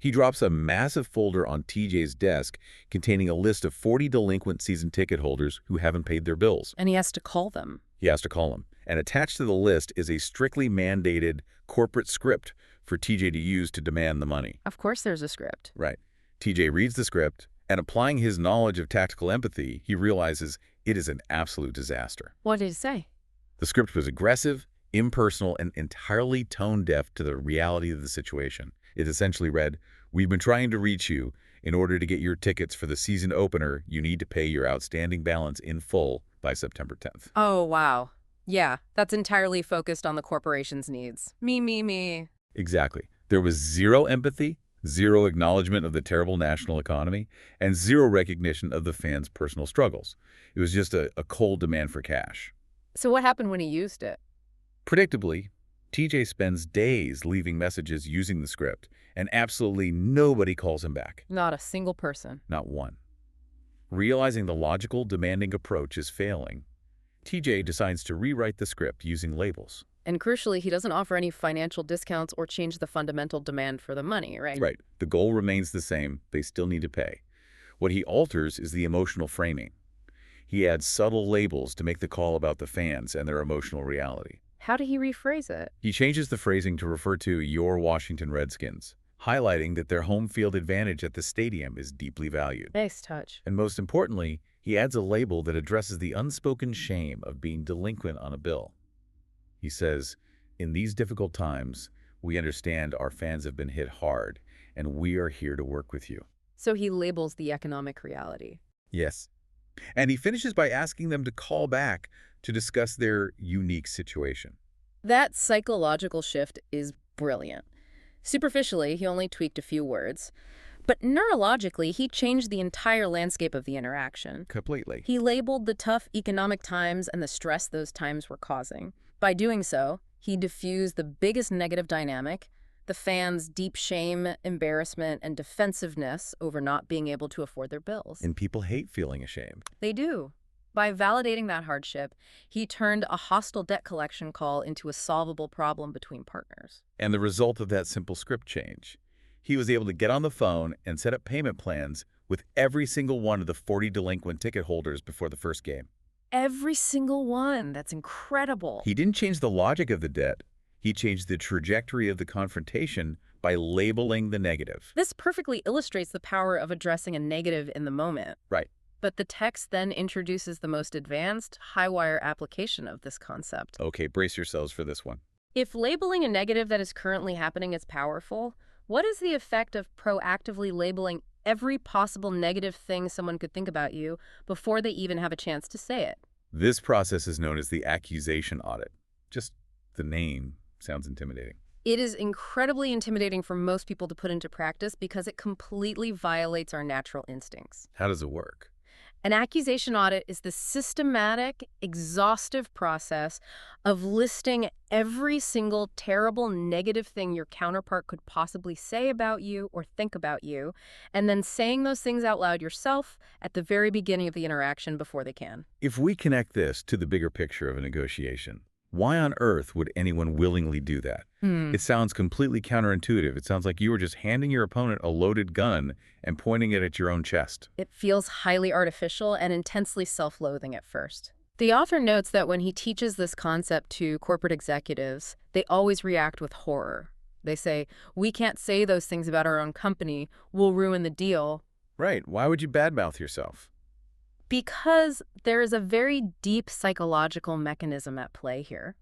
He drops a massive folder on TJ's desk containing a list of 40 delinquent season ticket holders who haven't paid their bills. And he has to call them. He has to call them. And attached to the list is a strictly mandated corporate script for TJ to use to demand the money. Of course there's a script. Right. TJ reads the script, and applying his knowledge of tactical empathy, he realizes it is an absolute disaster. What did it say? The script was aggressive, impersonal, and entirely tone-deaf to the reality of the situation. It essentially read, "We've been trying to reach you. In order to get your tickets for the season opener, you need to pay your outstanding balance in full by September 10th. Oh, wow. Yeah, that's entirely focused on the corporation's needs. Me. Exactly. There was zero empathy, zero acknowledgement of the terrible national economy, and zero recognition of the fans' personal struggles. It was just a cold demand for cash. So what happened when he used it? Predictably, TJ spends days leaving messages using the script, and absolutely nobody calls him back. Not a single person. Not one. Realizing the logical, demanding approach is failing, TJ decides to rewrite the script using labels. And crucially, he doesn't offer any financial discounts or change the fundamental demand for the money, right? Right. The goal remains the same. They still need to pay. What he alters is the emotional framing. He adds subtle labels to make the call about the fans and their emotional reality. How did he rephrase it? He changes the phrasing to refer to your Washington Redskins, highlighting that their home field advantage at the stadium is deeply valued. Nice touch. And most importantly, he adds a label that addresses the unspoken shame of being delinquent on a bill. He says, "In these difficult times, we understand our fans have been hit hard, and we are here to work with you." So he labels the economic reality. Yes. And he finishes by asking them to call back to discuss their unique situation. That psychological shift is brilliant. Superficially, he only tweaked a few words. But neurologically, he changed the entire landscape of the interaction. Completely. He labeled the tough economic times and the stress those times were causing. By doing so, he diffused the biggest negative dynamic, the fans' deep shame, embarrassment, and defensiveness over not being able to afford their bills. And people hate feeling ashamed. They do. By validating that hardship, he turned a hostile debt collection call into a solvable problem between partners. And the result of that simple script change, he was able to get on the phone and set up payment plans with every single one of the 40 delinquent ticket holders before the first game. Every single one. That's incredible. He didn't change the logic of the debt. He changed the trajectory of the confrontation by labeling the negative. This perfectly illustrates the power of addressing a negative in the moment. Right. But the text then introduces the most advanced, high-wire application of this concept. Okay, brace yourselves for this one. If labeling a negative that is currently happening is powerful, what is the effect of proactively labeling every possible negative thing someone could think about you before they even have a chance to say it? This process is known as the accusation audit. Just the name sounds intimidating. It is incredibly intimidating for most people to put into practice because it completely violates our natural instincts. How does it work? An accusation audit is the systematic, exhaustive process of listing every single terrible negative thing your counterpart could possibly say about you or think about you, and then saying those things out loud yourself at the very beginning of the interaction before they can. If we connect this to the bigger picture of a negotiation, why on earth would anyone willingly do that? It sounds completely counterintuitive. It sounds like you were just handing your opponent a loaded gun and pointing it at your own chest. It feels highly artificial and intensely self-loathing at first. The author notes that when he teaches this concept to corporate executives, they always react with horror. They say, "We can't say those things about our own company. We'll ruin the deal." Right. Why would you badmouth yourself? Because there is a very deep psychological mechanism at play here.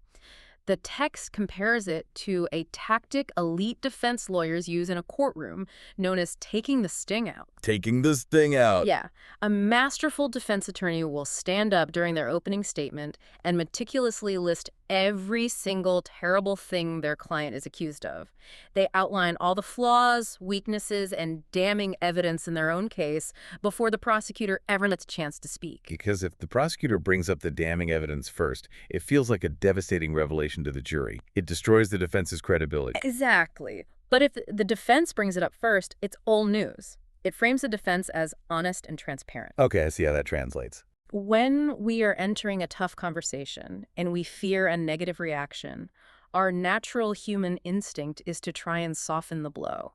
The text compares it to a tactic elite defense lawyers use in a courtroom known as taking the sting out. Taking this thing out. Yeah, a masterful defense attorney will stand up during their opening statement and meticulously list every single terrible thing their client is accused of. They outline all the flaws, weaknesses, and damning evidence in their own case before the prosecutor ever gets a chance to speak. Because if the prosecutor brings up the damning evidence first, it feels like a devastating revelation to the jury. It destroys the defense's credibility. Exactly. But if the defense brings it up first, it's old news. It frames the defense as honest and transparent. Okay, I see how that translates. When we are entering a tough conversation and we fear a negative reaction, our natural human instinct is to try and soften the blow.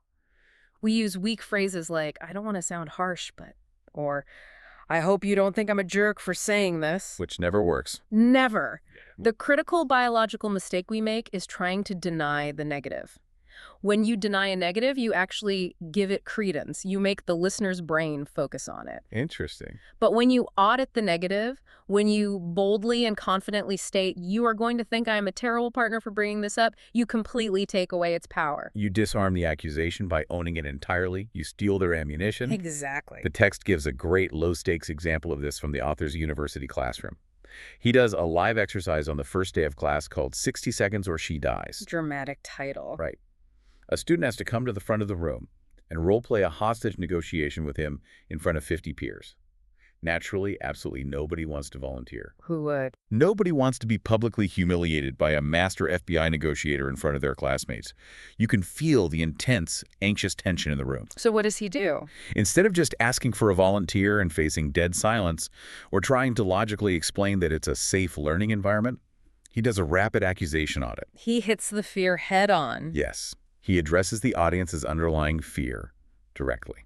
We use weak phrases like, "I don't want to sound harsh, but," or, "I hope you don't think I'm a jerk for saying this." Which never works. Never. The critical biological mistake we make is trying to deny the negative. When you deny a negative, you actually give it credence. You make the listener's brain focus on it. Interesting. But when you audit the negative, when you boldly and confidently state, "You are going to think I'm a terrible partner for bringing this up," you completely take away its power. You disarm the accusation by owning it entirely. You steal their ammunition. Exactly. The text gives a great low-stakes example of this from the author's university classroom. He does a live exercise on the first day of class called 60 Seconds or She Dies. Dramatic title. Right. A student has to come to the front of the room and role-play a hostage negotiation with him in front of 50 peers. Naturally, absolutely nobody wants to volunteer. Who would? Nobody wants to be publicly humiliated by a master FBI negotiator in front of their classmates. You can feel the intense, anxious tension in the room. So what does he do? Instead of just asking for a volunteer and facing dead silence, or trying to logically explain that it's a safe learning environment, he does a rapid accusation audit. He hits the fear head on. Yes, he addresses the audience's underlying fear directly.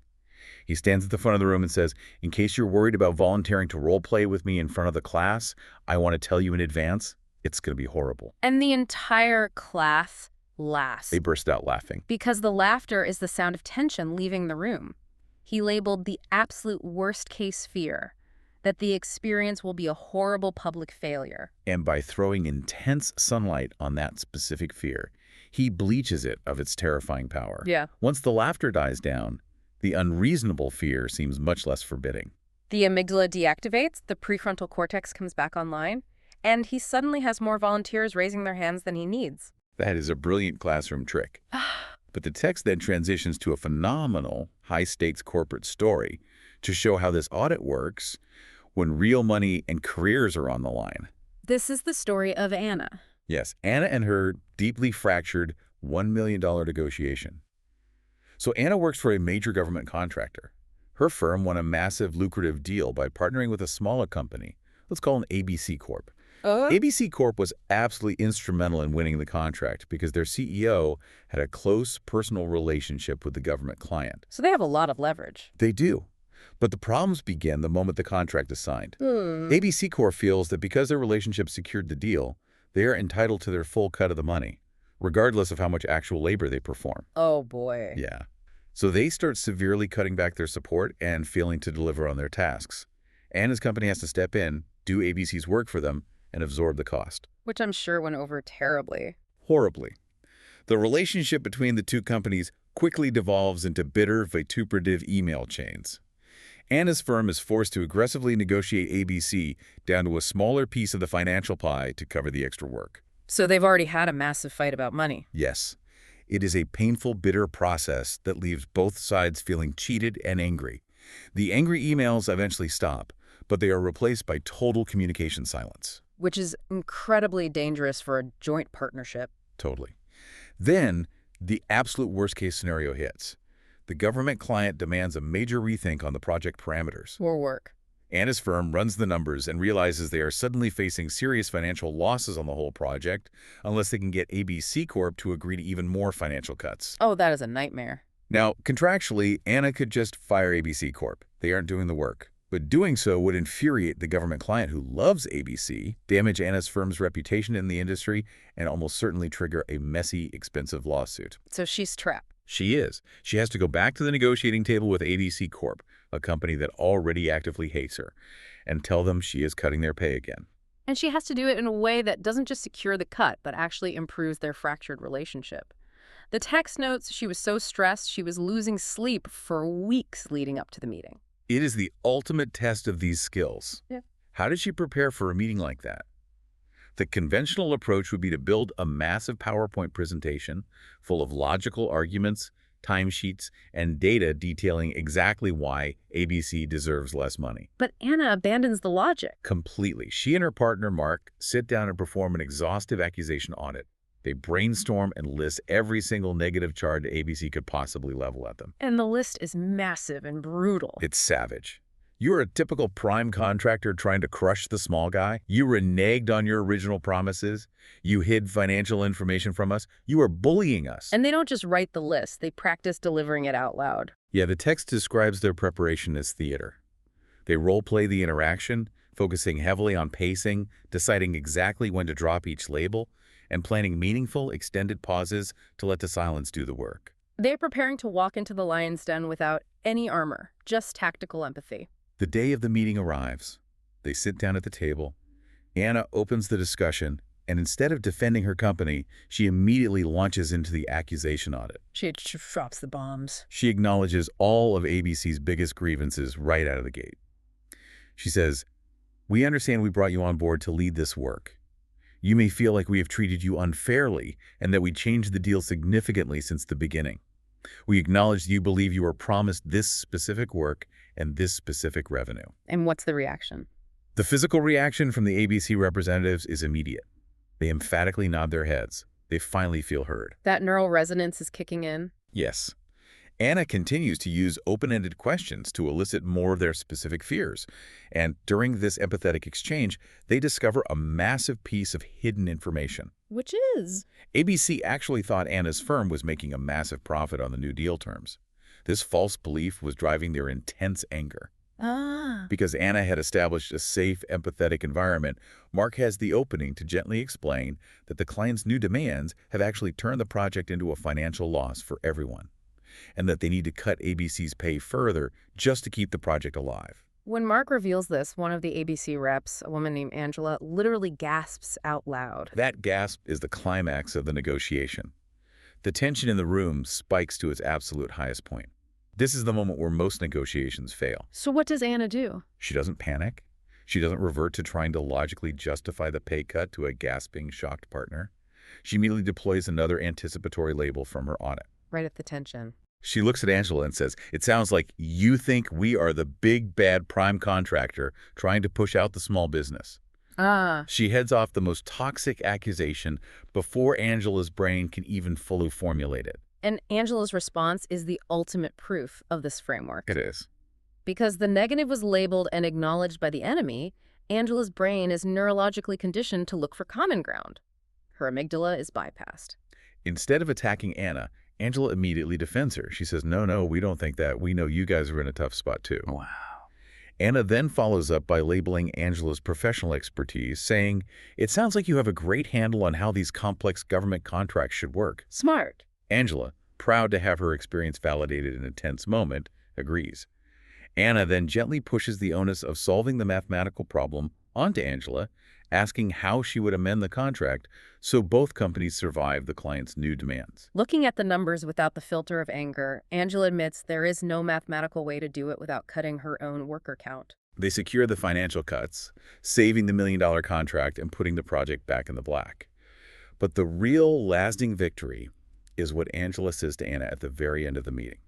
He stands at the front of the room and says, in case you're worried about volunteering to role play with me in front of the class, I want to tell you in advance, it's going to be horrible. And the entire class laughs. They burst out laughing. Because the laughter is the sound of tension leaving the room. He labeled the absolute worst-case fear that the experience will be a horrible public failure. And by throwing intense sunlight on that specific fear, he bleaches it of its terrifying power. Yeah. Once the laughter dies down, the unreasonable fear seems much less forbidding. The amygdala deactivates, the prefrontal cortex comes back online, and he suddenly has more volunteers raising their hands than he needs. That is a brilliant classroom trick. But the text then transitions to a phenomenal, high-stakes corporate story to show how this audit works when real money and careers are on the line. This is the story of Anna. Yes, Anna and her deeply fractured $1 million negotiation. So Anna works for a major government contractor. Her firm won a massive, lucrative deal by partnering with a smaller company. Let's call it ABC Corp. ABC Corp was absolutely instrumental in winning the contract because their CEO had a close personal relationship with the government client. So they have a lot of leverage. They do. But the problems begin the moment the contract is signed. ABC Corp feels that because their relationship secured the deal, they are entitled to their full cut of the money, regardless of how much actual labor they perform. Oh, boy. Yeah. So they start severely cutting back their support and failing to deliver on their tasks. Anna's company has to step in, do ABC's work for them, and absorb the cost. Which I'm sure went over terribly. Horribly. The relationship between the two companies quickly devolves into bitter, vituperative email chains. Anna's firm is forced to aggressively negotiate ABC down to a smaller piece of the financial pie to cover the extra work. So they've already had a massive fight about money. Yes. It is a painful, bitter process that leaves both sides feeling cheated and angry. The angry emails eventually stop, but they are replaced by total communication silence. Which is incredibly dangerous for a joint partnership. Totally. Then, the absolute worst-case scenario hits. The government client demands a major rethink on the project parameters. More work. Anna's firm runs the numbers and realizes they are suddenly facing serious financial losses on the whole project unless they can get ABC Corp to agree to even more financial cuts. Oh, that is a nightmare. Now, contractually, Anna could just fire ABC Corp. They aren't doing the work. But doing so would infuriate the government client who loves ABC, damage Anna's firm's reputation in the industry, and almost certainly trigger a messy, expensive lawsuit. So she's trapped. She is. She has to go back to the negotiating table with ABC Corp, a company that already actively hates her, and tell them she is cutting their pay again. And she has to do it in a way that doesn't just secure the cut, but actually improves their fractured relationship. The text notes she was so stressed she was losing sleep for weeks leading up to the meeting. It is the ultimate test of these skills. Yeah. How did she prepare for a meeting like that? The conventional approach would be to build a massive PowerPoint presentation full of logical arguments, timesheets, and data detailing exactly why ABC deserves less money. But Anna abandons the logic. Completely. She and her partner, Mark, sit down and perform an exhaustive accusation audit. They brainstorm and list every single negative charge ABC could possibly level at them. And the list is massive and brutal. It's savage. You're a typical prime contractor trying to crush the small guy. You reneged on your original promises. You hid financial information from us. You are bullying us. And they don't just write the list. They practice delivering it out loud. Yeah, the text describes their preparation as theater. They role-play the interaction, focusing heavily on pacing, deciding exactly when to drop each label, and planning meaningful, extended pauses to let the silence do the work. They're preparing to walk into the lion's den without any armor, just tactical empathy. The day of the meeting arrives. They sit down at the table. Anna opens the discussion, and instead of defending her company, she immediately launches into the accusation audit. She drops the bombs. She acknowledges all of ABC's biggest grievances right out of the gate. She says, "We understand we brought you on board to lead this work. You may feel like we have treated you unfairly and that we changed the deal significantly since the beginning. We acknowledge that you believe you were promised this specific work and this specific revenue. And what's the reaction? The physical reaction from the ABC representatives is immediate. They emphatically nod their heads. They finally feel heard. That neural resonance is kicking in? Yes. Anna continues to use open-ended questions to elicit more of their specific fears. And during this empathetic exchange, they discover a massive piece of hidden information. Which is? ABC actually thought Anna's firm was making a massive profit on the New Deal terms. This false belief was driving their intense anger. Ah. Because Anna had established a safe, empathetic environment, Mark has the opening to gently explain that the client's new demands have actually turned the project into a financial loss for everyone, and that they need to cut ABC's pay further just to keep the project alive. When Mark reveals this, one of the ABC reps, a woman named Angela, literally gasps out loud. That gasp is the climax of the negotiation. The tension in the room spikes to its absolute highest point. This is the moment where most negotiations fail. So what does Anna do? She doesn't panic. She doesn't revert to trying to logically justify the pay cut to a gasping, shocked partner. She immediately deploys another anticipatory label from her audit. Right at the tension. She looks at Angela and says, "It sounds like you think we are the big, bad prime contractor trying to push out the small business." Ah. She heads off the most toxic accusation before Angela's brain can even fully formulate it. And Angela's response is the ultimate proof of this framework. It is. Because the negative was labeled and acknowledged by the enemy, Angela's brain is neurologically conditioned to look for common ground. Her amygdala is bypassed. Instead of attacking Anna, Angela immediately defends her. She says, no, we don't think that. We know you guys are in a tough spot too. Wow. Anna then follows up by labeling Angela's professional expertise, saying, "It sounds like you have a great handle on how these complex government contracts should work." Smart. Angela, proud to have her experience validated in a tense moment, agrees. Anna then gently pushes the onus of solving the mathematical problem onto Angela, asking how she would amend the contract so both companies survive the client's new demands. Looking at the numbers without the filter of anger, Angela admits there is no mathematical way to do it without cutting her own worker count. They secure the financial cuts, saving the million-dollar contract and putting the project back in the black. But the real lasting victory is what Angela says to Anna at the very end of the meeting.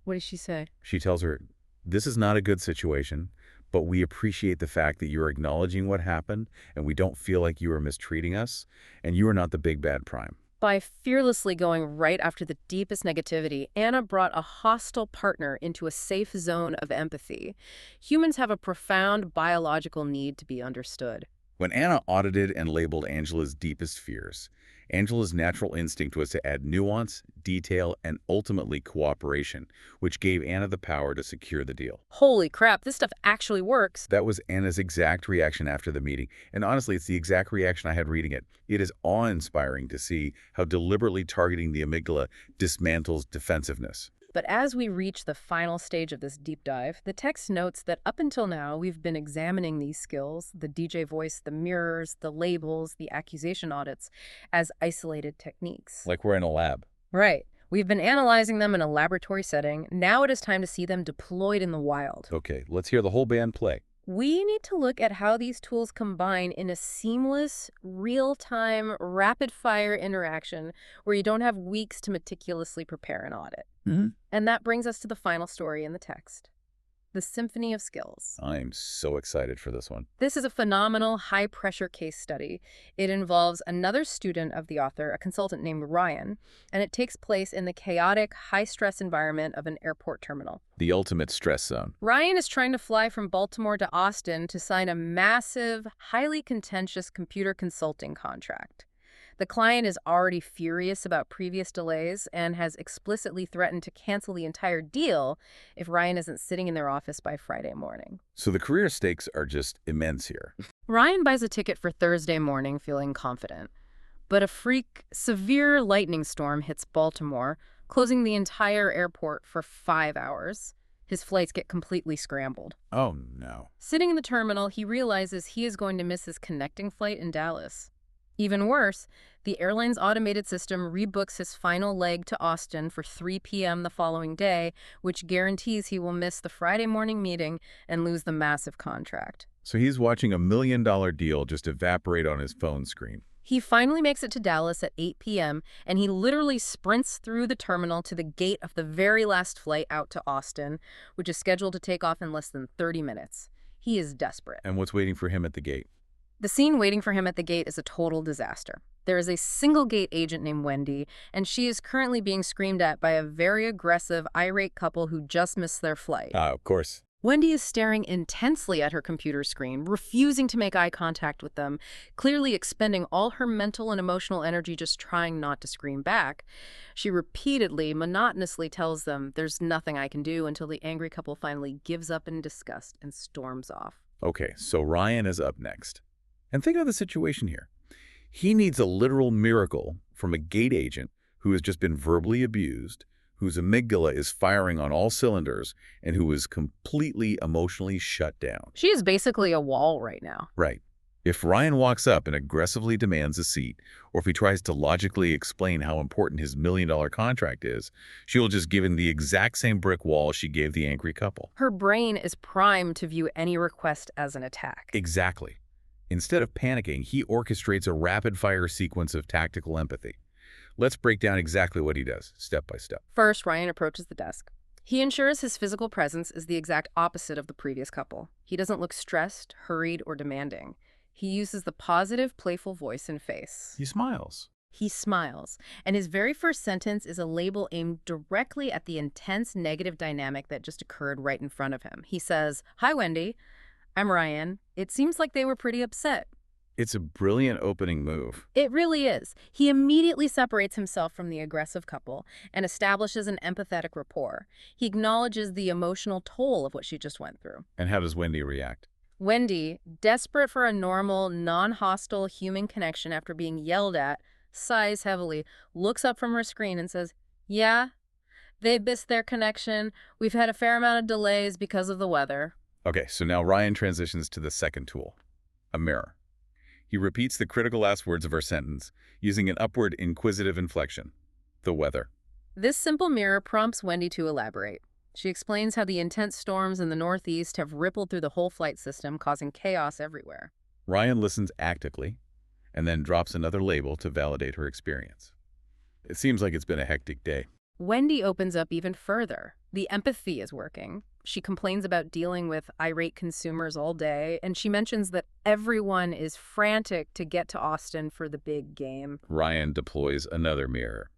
What does she say? She tells her, "This is not a good situation, but we appreciate the fact that you're acknowledging what happened, and we don't feel like you are mistreating us, and you are not the big bad prime." By fearlessly going right after the deepest negativity, Anna brought a hostile partner into a safe zone of empathy. Humans have a profound biological need to be understood. When Anna audited and labeled Angela's deepest fears, Angela's natural instinct was to add nuance, detail, and ultimately cooperation, which gave Anna the power to secure the deal. Holy crap, this stuff actually works. That was Anna's exact reaction after the meeting, and honestly, it's the exact reaction I had reading it. It is awe-inspiring to see how deliberately targeting the amygdala dismantles defensiveness. But as we reach the final stage of this deep dive, the text notes that up until now, we've been examining these skills, the DJ voice, the mirrors, the labels, the accusation audits, as isolated techniques. Like we're in a lab. Right. We've been analyzing them in a laboratory setting. Now it is time to see them deployed in the wild. Okay, let's hear the whole band play. We need to look at how these tools combine in a seamless, real-time, rapid-fire interaction where you don't have weeks to meticulously prepare an audit. And that brings us to the final story in the text, the Symphony of Skills. I'm so excited for this one. This is a phenomenal, high-pressure case study. It involves another student of the author, a consultant named Ryan, and it takes place in the chaotic, high-stress environment of an airport terminal. The ultimate stress zone. Ryan is trying to fly from Baltimore to Austin to sign a massive, highly contentious computer consulting contract. The client is already furious about previous delays and has explicitly threatened to cancel the entire deal if Ryan isn't sitting in their office by Friday morning. So the career stakes are just immense here. Ryan buys a ticket for Thursday morning feeling confident. But a freak, severe lightning storm hits Baltimore, closing the entire airport for 5 hours. His flights get completely scrambled. Oh, no. Sitting in the terminal, he realizes he is going to miss his connecting flight in Dallas. Even worse, the airline's automated system rebooks his final leg to Austin for 3 p.m. the following day, which guarantees he will miss the Friday morning meeting and lose the massive contract. So he's watching $1 million deal just evaporate on his phone screen. He finally makes it to Dallas at 8 p.m., and he literally sprints through the terminal to the gate of the very last flight out to Austin, which is scheduled to take off in less than 30 minutes. He is desperate. And what's waiting for him at the gate? The scene waiting for him at the gate is a total disaster. There is a single gate agent named Wendy, and she is currently being screamed at by a very aggressive, irate couple who just missed their flight. Of course. Wendy is staring intensely at her computer screen, refusing to make eye contact with them, clearly expending all her mental and emotional energy just trying not to scream back. She repeatedly, monotonously tells them, "There's nothing I can do," until the angry couple finally gives up in disgust and storms off. Okay, so Ryan is up next. And think of the situation here. He needs a literal miracle from a gate agent who has just been verbally abused, whose amygdala is firing on all cylinders, and who is completely emotionally shut down. She is basically a wall right now. Right. If Ryan walks up and aggressively demands a seat, or if he tries to logically explain how important his $1 million contract is, she will just give him the exact same brick wall she gave the angry couple. Her brain is primed to view any request as an attack. Exactly. Instead of panicking, he orchestrates a rapid-fire sequence of tactical empathy. Let's break down exactly what he does, step by step. First, Ryan approaches the desk. He ensures his physical presence is the exact opposite of the previous couple. He doesn't look stressed, hurried, or demanding. He uses the positive, playful voice and face. He smiles. He smiles, and his very first sentence is a label aimed directly at the intense negative dynamic that just occurred right in front of him. He says, "Hi, Wendy. I'm Ryan. It seems like they were pretty upset." It's a brilliant opening move. It really is. He immediately separates himself from the aggressive couple and establishes an empathetic rapport. He acknowledges the emotional toll of what she just went through. And how does Wendy react? Wendy, desperate for a normal, non-hostile human connection after being yelled at, sighs heavily, looks up from her screen and says, "Yeah, they missed their connection. We've had a fair amount of delays because of the weather." Okay, so now Ryan transitions to the second tool, a mirror. He repeats the critical last words of her sentence, using an upward inquisitive inflection. The weather. This simple mirror prompts Wendy to elaborate. She explains how the intense storms in the Northeast have rippled through the whole flight system, causing chaos everywhere. Ryan listens actively, and then drops another label to validate her experience. It seems like it's been a hectic day. Wendy opens up even further. The empathy is working. She complains about dealing with irate consumers all day, and she mentions that everyone is frantic to get to Austin for the big game. Ryan deploys another mirror.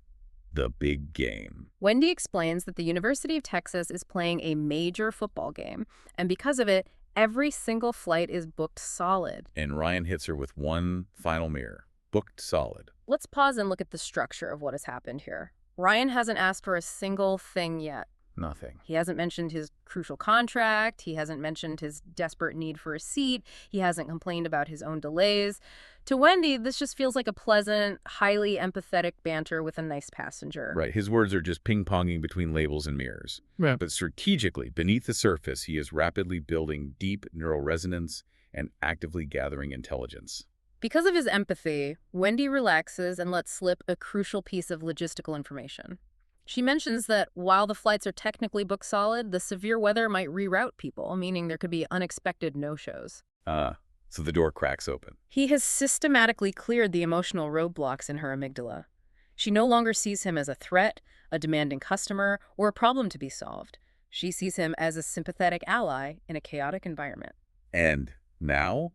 The big game. Wendy explains that the University of Texas is playing a major football game, and because of it, every single flight is booked solid. And Ryan hits her with one final mirror. Booked solid. Let's pause and look at the structure of what has happened here. Ryan hasn't asked for a single thing yet. Nothing. He hasn't mentioned his crucial contract. He hasn't mentioned his desperate need for a seat. He hasn't complained about his own delays. To Wendy, this just feels like a pleasant, highly empathetic banter with a nice passenger. Right. His words are just ping-ponging between labels and mirrors. Right. But strategically, beneath the surface, he is rapidly building deep neural resonance and actively gathering intelligence. Because of his empathy, Wendy relaxes and lets slip a crucial piece of logistical information. She mentions that while the flights are technically booked solid, the severe weather might reroute people, meaning there could be unexpected no-shows. So the door cracks open. He has systematically cleared the emotional roadblocks in her amygdala. She no longer sees him as a threat, a demanding customer, or a problem to be solved. She sees him as a sympathetic ally in a chaotic environment. And now,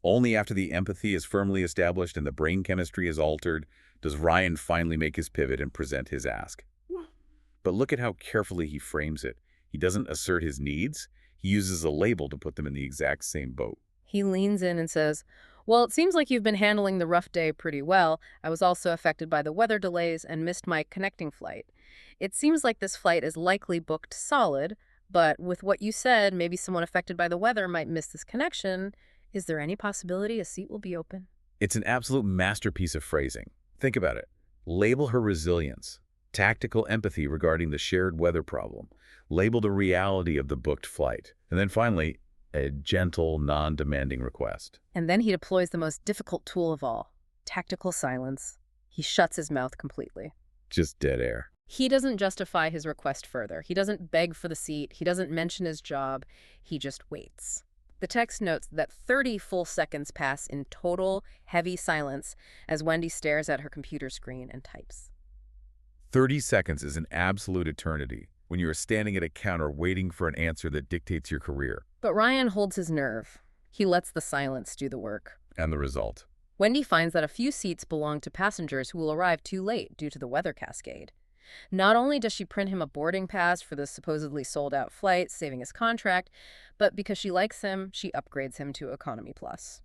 only after the empathy is firmly established and the brain chemistry is altered, does Ryan finally make his pivot and present his ask. But look at how carefully he frames it. He doesn't assert his needs. He uses a label to put them in the exact same boat. He leans in and says, "Well, it seems like you've been handling the rough day pretty well. I was also affected by the weather delays and missed my connecting flight. It seems like this flight is likely booked solid, but with what you said, maybe someone affected by the weather might miss this connection. Is there any possibility a seat will be open?" It's an absolute masterpiece of phrasing. Think about it. Label her resilience. Tactical empathy regarding the shared weather problem. Label the reality of the booked flight. And then finally, a gentle, non-demanding request. And then he deploys the most difficult tool of all, tactical silence. He shuts his mouth completely. Just dead air. He doesn't justify his request further. He doesn't beg for the seat. He doesn't mention his job. He just waits. The text notes that 30 full seconds pass in total, heavy silence as Wendy stares at her computer screen and types. 30 seconds is an absolute eternity when you are standing at a counter waiting for an answer that dictates your career. But Ryan holds his nerve. He lets the silence do the work. And the result? Wendy finds that a few seats belong to passengers who will arrive too late due to the weather cascade. Not only does she print him a boarding pass for the supposedly sold-out flight, saving his contract, but because she likes him, she upgrades him to Economy Plus.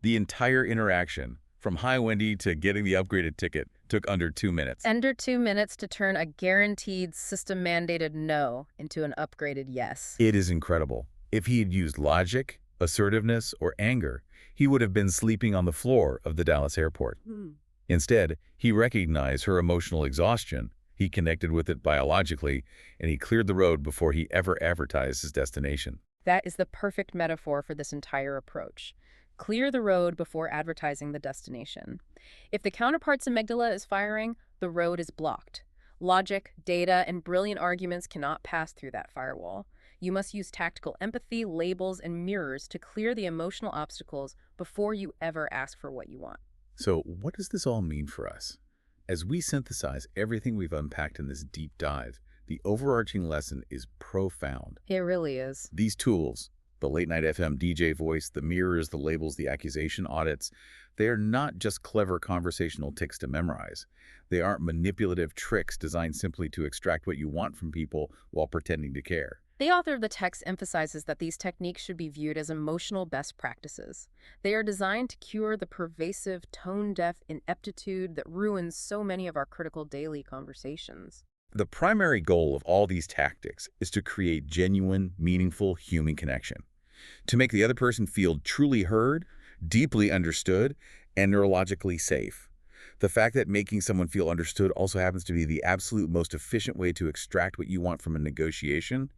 The entire interaction, from "Hi, Wendy" to getting the upgraded ticket, took under 2 minutes. Under 2 minutes to turn a guaranteed, system-mandated no into an upgraded yes. It is incredible. If he had used logic, assertiveness, or anger, he would have been sleeping on the floor of the Dallas airport. Instead, he recognized her emotional exhaustion, he connected with it biologically, and he cleared the road before he ever advertised his destination. That is the perfect metaphor for this entire approach. Clear the road before advertising the destination. If the counterpart's amygdala is firing, the road is blocked. Logic, data, and brilliant arguments cannot pass through that firewall. You must use tactical empathy, labels, and mirrors to clear the emotional obstacles before you ever ask for what you want. So what does this all mean for us? As we synthesize everything we've unpacked in this deep dive, the overarching lesson is profound. It really is. These tools, the late-night FM DJ voice, the mirrors, the labels, the accusation audits, they are not just clever conversational tics to memorize. They aren't manipulative tricks designed simply to extract what you want from people while pretending to care. The author of the text emphasizes that these techniques should be viewed as emotional best practices. They are designed to cure the pervasive, tone-deaf ineptitude that ruins so many of our critical daily conversations. The primary goal of all these tactics is to create genuine, meaningful human connection, to make the other person feel truly heard, deeply understood, and neurologically safe. The fact that making someone feel understood also happens to be the absolute most efficient way to extract what you want from a negotiation,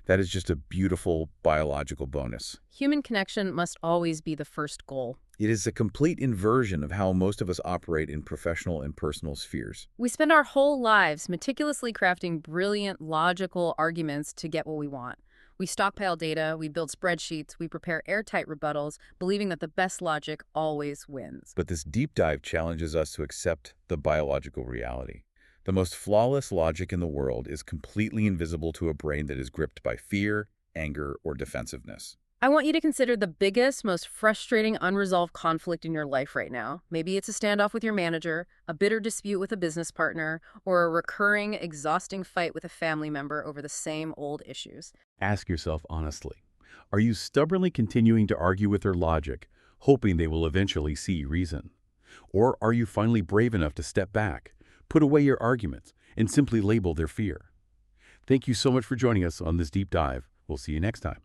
that is just a beautiful biological bonus. Human connection must always be the first goal. It is a complete inversion of how most of us operate in professional and personal spheres. We spend our whole lives meticulously crafting brilliant, logical arguments to get what we want. We stockpile data, we build spreadsheets, we prepare airtight rebuttals, believing that the best logic always wins. But this deep dive challenges us to accept the biological reality. The most flawless logic in the world is completely invisible to a brain that is gripped by fear, anger, or defensiveness. I want you to consider the biggest, most frustrating, unresolved conflict in your life right now. Maybe it's a standoff with your manager, a bitter dispute with a business partner, or a recurring, exhausting fight with a family member over the same old issues. Ask yourself honestly, are you stubbornly continuing to argue with their logic, hoping they will eventually see reason? Or are you finally brave enough to step back, put away your arguments, and simply label their fear? Thank you so much for joining us on this deep dive. We'll see you next time.